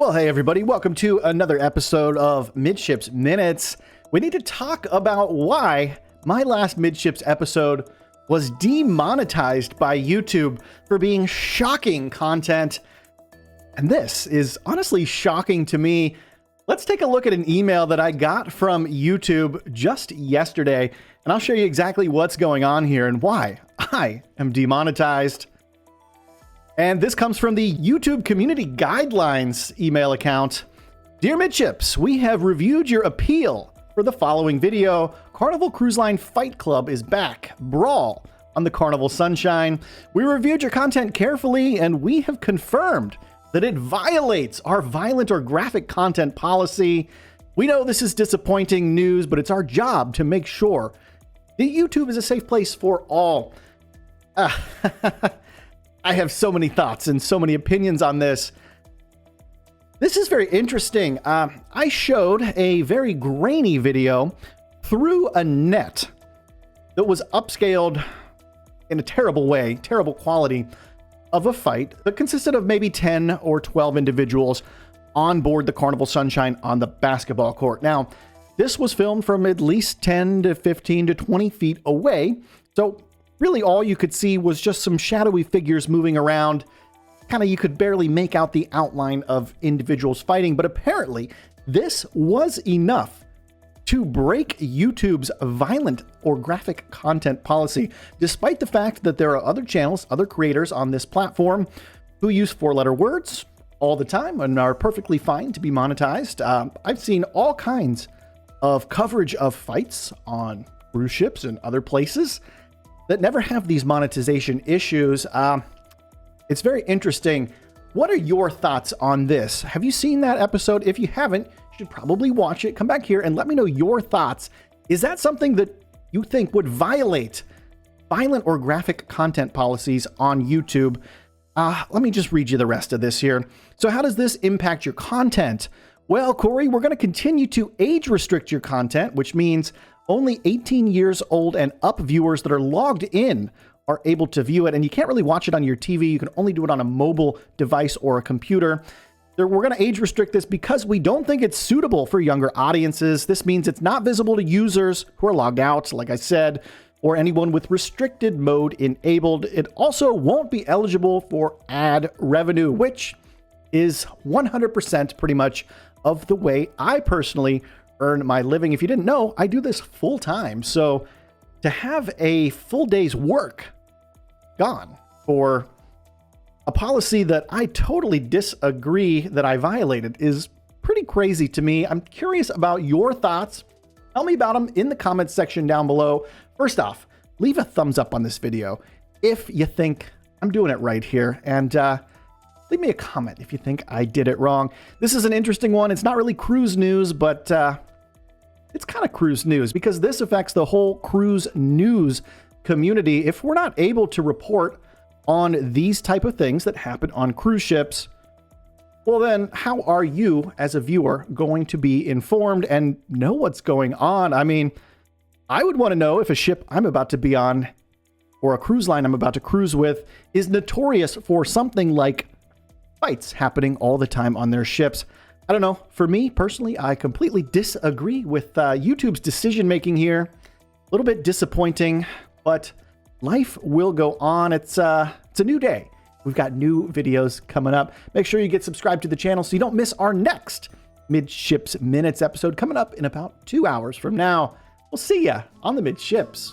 Well, hey everybody, welcome to another episode of Midships Minutes. We need to talk about why my last Midships episode was demonetized by YouTube for being shocking content. And this is honestly shocking to me. Let's take a look at an email that I got from YouTube just yesterday, and I'll show you exactly what's going on here and why I am demonetized. And this comes from the YouTube Community Guidelines email account. Dear Midships, we have reviewed your appeal for the following video. Carnival Cruise Line Fight Club is back. Brawl on the Carnival Sunshine. We reviewed your content carefully and we have confirmed that it violates our violent or graphic content policy. We know this is disappointing news, but it's our job to make sure that YouTube is a safe place for all. I have so many thoughts and so many opinions on this. This is very interesting. I showed a very grainy video through a net that was upscaled in a terrible way, terrible quality of a fight that consisted of maybe 10 or 12 individuals on board the Carnival Sunshine on the basketball court. Now, this was filmed from at least 10 to 15 to 20 feet away. So really all you could see was just some shadowy figures moving around. Kind of you could barely make out the outline of individuals fighting, but apparently this was enough to break YouTube's violent or graphic content policy, despite the fact that there are other channels, other creators on this platform who use four-letter words all the time and are perfectly fine to be monetized. I've seen all kinds of coverage of fights on cruise ships and other places that never have these monetization issues. It's very interesting. What are your thoughts on this? Have you seen that episode? If you haven't, you should probably watch it. Come back here and let me know your thoughts. Is that something that you think would violate violent or graphic content policies on YouTube? Let me just read you the rest of this here. So how does this impact your content? Well, Corey, we're going to continue to age restrict your content, which means only 18 years old and up viewers that are logged in are able to view it. And you can't really watch it on your TV. You can only do it on a mobile device or a computer. We're going to age restrict this because we don't think it's suitable for younger audiences. This means it's not visible to users who are logged out, like I said, or anyone with restricted mode enabled. It also won't be eligible for ad revenue, which is 100% pretty much of the way I personally earn my living. If you didn't know, I do this full time. So to have a full day's work gone for a policy that I totally disagree that I violated is pretty crazy to me. I'm curious about your thoughts. Tell me about them in the comments section down below. First off, leave a thumbs up on this video if you think I'm doing it right here. And leave me a comment if you think I did it wrong. This is an interesting one. It's not really cruise news, but it's kind of cruise news because this affects the whole cruise news community. If we're not able to report on these type of things that happen on cruise ships, well then how are you as a viewer going to be informed and know what's going on? I mean, I would want to know if a ship I'm about to be on or a cruise line I'm about to cruise with is notorious for something like fights happening all the time on their ships. I don't know. For me personally, I completely disagree with YouTube's decision making here. A little bit disappointing, but life will go on. It's a new day. We've got new videos coming up. Make sure you get subscribed to the channel so you don't miss our next Midships Minutes episode coming up in about 2 hours from now. We'll see ya on the Midships.